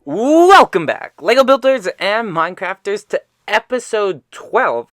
Welcome back, LEGO Builders and Minecrafters, to episode 12.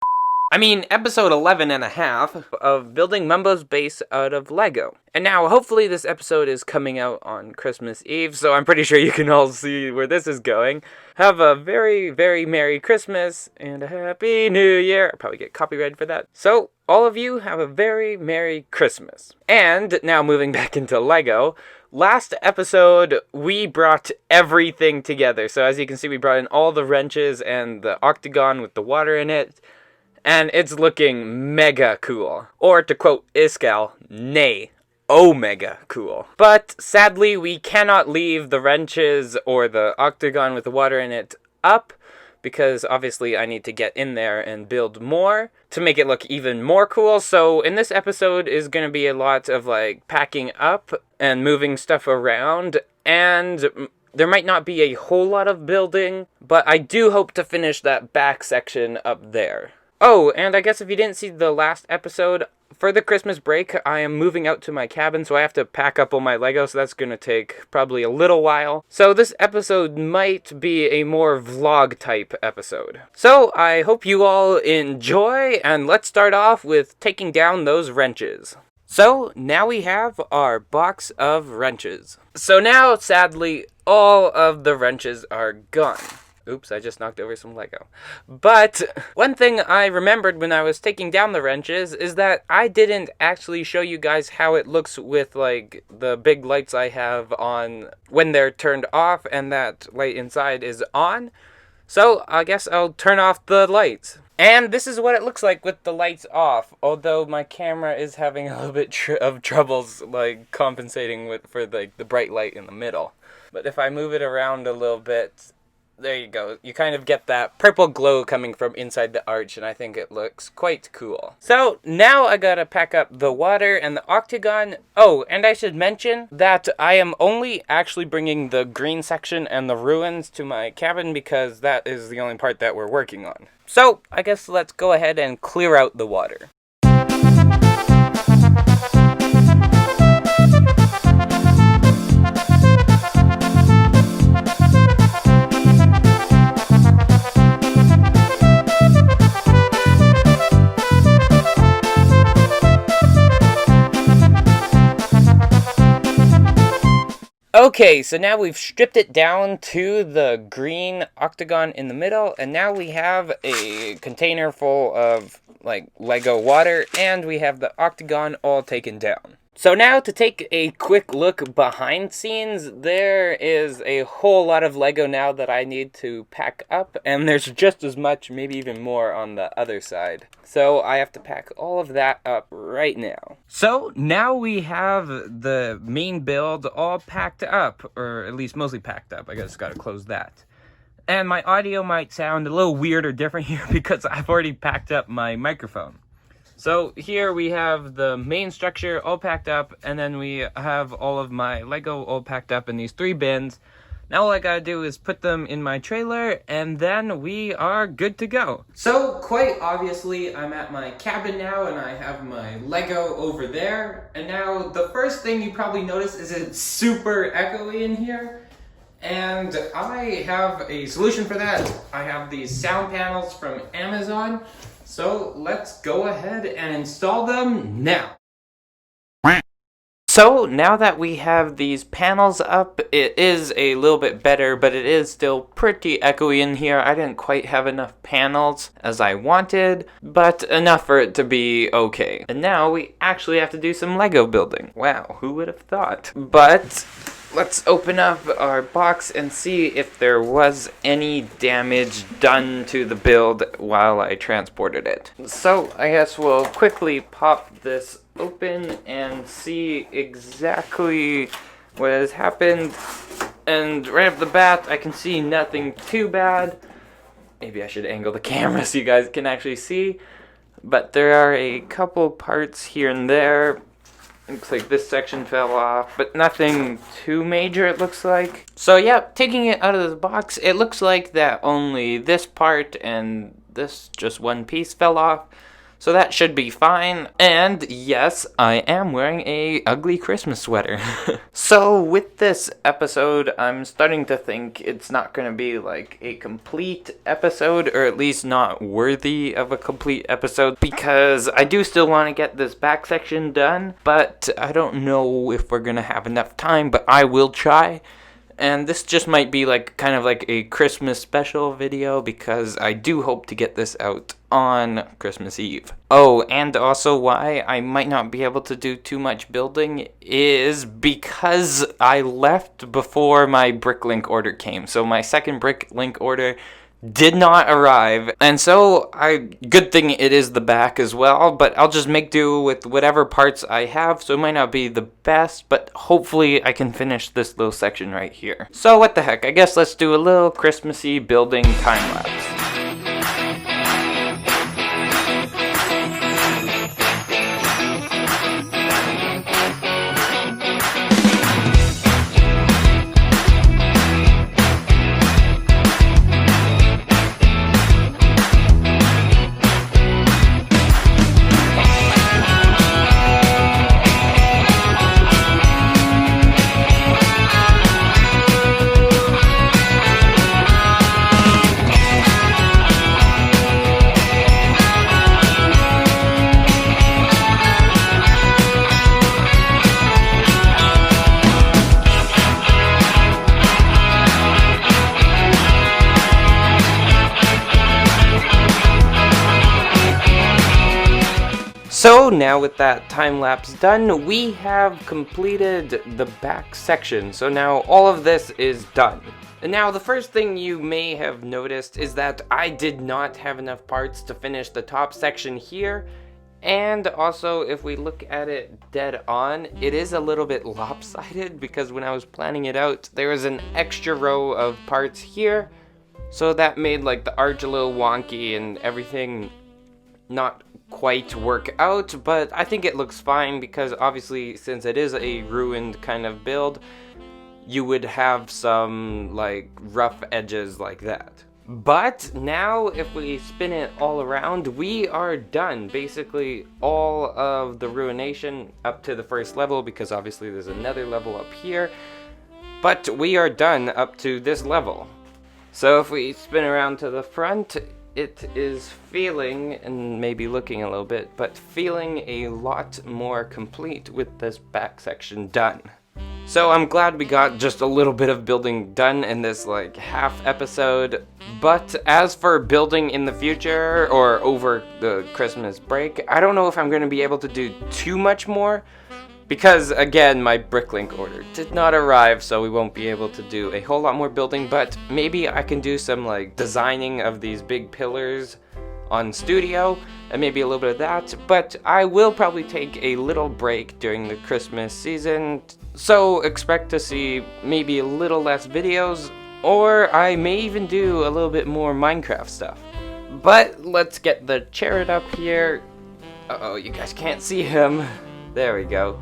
Episode 11 and a half of building Mumbo's base out of Lego. And now, hopefully this episode is coming out on Christmas Eve, so I'm pretty sure you can all see where this is going. Have a very, very Merry Christmas and a Happy New Year. I'll probably get copyrighted for that. So, all of you have a very Merry Christmas. And now moving back into Lego, last episode, we brought everything together. So as you can see, we brought in all the wrenches and the octagon with the water in it. And it's looking mega cool. Or to quote Iskal, nay, omega cool. But sadly, we cannot leave the wrenches or the octagon with the water in it up, because obviously I need to get in there and build more to make it look even more cool. So in this episode is going to be a lot of like packing up and moving stuff around, and there might not be a whole lot of building, but I do hope to finish that back section up there. Oh, and I guess if you didn't see the last episode, for the Christmas break, I am moving out to my cabin, so I have to pack up all my Lego, so that's going to take probably a little while. So this episode might be a more vlog-type episode. So I hope you all enjoy, and let's start off with taking down those wrenches. So now we have our box of wrenches. So now, sadly, all of the wrenches are gone. Oops, I just knocked over some Lego. But one thing I remembered when I was taking down the wrenches is that I didn't actually show you guys how it looks with like the big lights I have on when they're turned off and that light inside is on. So I guess I'll turn off the lights. And this is what it looks like with the lights off, although my camera is having a little bit of troubles like compensating for like the bright light in the middle. But if I move it around a little bit, there you go. You kind of get that purple glow coming from inside the arch, and I think it looks quite cool. So now I gotta pack up the water and the octagon. Oh, and I should mention that I am only actually bringing the green section and the ruins to my cabin because that is the only part that we're working on. So I guess let's go ahead and clear out the water. Okay, so now we've stripped it down to the green octagon in the middle, and now we have a container full of like Lego water, and we have the octagon all taken down. So now to take a quick look behind scenes, there is a whole lot of Lego now that I need to pack up, and there's just as much, maybe even more on the other side. So I have to pack all of that up right now. So now we have the main build all packed up, or at least mostly packed up. I just gotta close that. And my audio might sound a little weird or different here because I've already packed up my microphone. So here we have the main structure all packed up, and then we have all of my Lego all packed up in these 3 bins. Now all I gotta do is put them in my trailer, and then we are good to go. So quite obviously I'm at my cabin now, and I have my Lego over there. And now the first thing you probably notice is it's super echoey in here. And I have a solution for that. I have these sound panels from Amazon. So let's go ahead and install them now. So now that we have these panels up, it is a little bit better, but it is still pretty echoey in here. I didn't quite have enough panels as I wanted, but enough for it to be okay. And now we actually have to do some Lego building. Wow, who would have thought? But let's open up our box and see if there was any damage done to the build while I transported it. So I guess we'll quickly pop this open and see exactly what has happened. And right off the bat, I can see nothing too bad. Maybe I should angle the camera so you guys can actually see. But there are a couple parts here and there. Looks like this section fell off, but nothing too major, it looks like. So yeah, taking it out of the box, it looks like that only this part and this just one piece fell off. So that should be fine. And yes, I am wearing a ugly Christmas sweater. So with this episode, I'm starting to think it's not going to be like a complete episode, or at least not worthy of a complete episode, because I do still want to get this back section done, but I don't know if we're going to have enough time, but I will try. And this just might be like kind of like a Christmas special video, because I do hope to get this out on Christmas Eve. Oh, and also why I might not be able to do too much building is because I left before my bricklink order came. So my second bricklink order did not arrive, and so good thing it is the back as well, but I'll just make do with whatever parts I have, so it might not be the best, but hopefully I can finish this little section right here. So what the heck, I guess let's do a little Christmassy building time lapse. So now with that time lapse done, we have completed the back section. So now all of this is done. And now the first thing you may have noticed is that I did not have enough parts to finish the top section here. And also, if we look at it dead on, it is a little bit lopsided, because when I was planning it out, there was an extra row of parts here. So that made like the arch a little wonky and everything not quite work out, but I think it looks fine, because obviously since it is a ruined kind of build, you would have some like rough edges like that. But now if we spin it all around, we are done. Basically all of the Ruination up to the first level, because obviously there's another level up here, but we are done up to this level. So if we spin around to the front, it is feeling, and maybe looking a little bit, but feeling a lot more complete with this back section done. So I'm glad we got just a little bit of building done in this like half episode. But as for building in the future or over the Christmas break, I don't know if I'm going to be able to do too much more, because again, my bricklink order did not arrive, so we won't be able to do a whole lot more building, but maybe I can do some like designing of these big pillars on Studio, and maybe a little bit of that, but I will probably take a little break during the Christmas season, so expect to see maybe a little less videos, or I may even do a little bit more Minecraft stuff. But let's get the chariot up here. Uh-oh, you guys can't see him. There we go.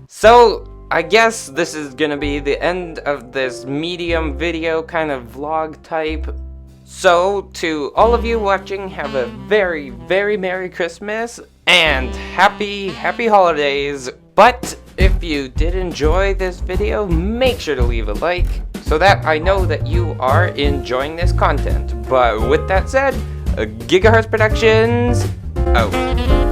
So, I guess this is gonna be the end of this medium video kind of vlog type. So, to all of you watching, have a very, very Merry Christmas and happy holidays. But if you did enjoy this video, make sure to leave a like so that I know that you are enjoying this content. But with that said, Gigahertz Productions out.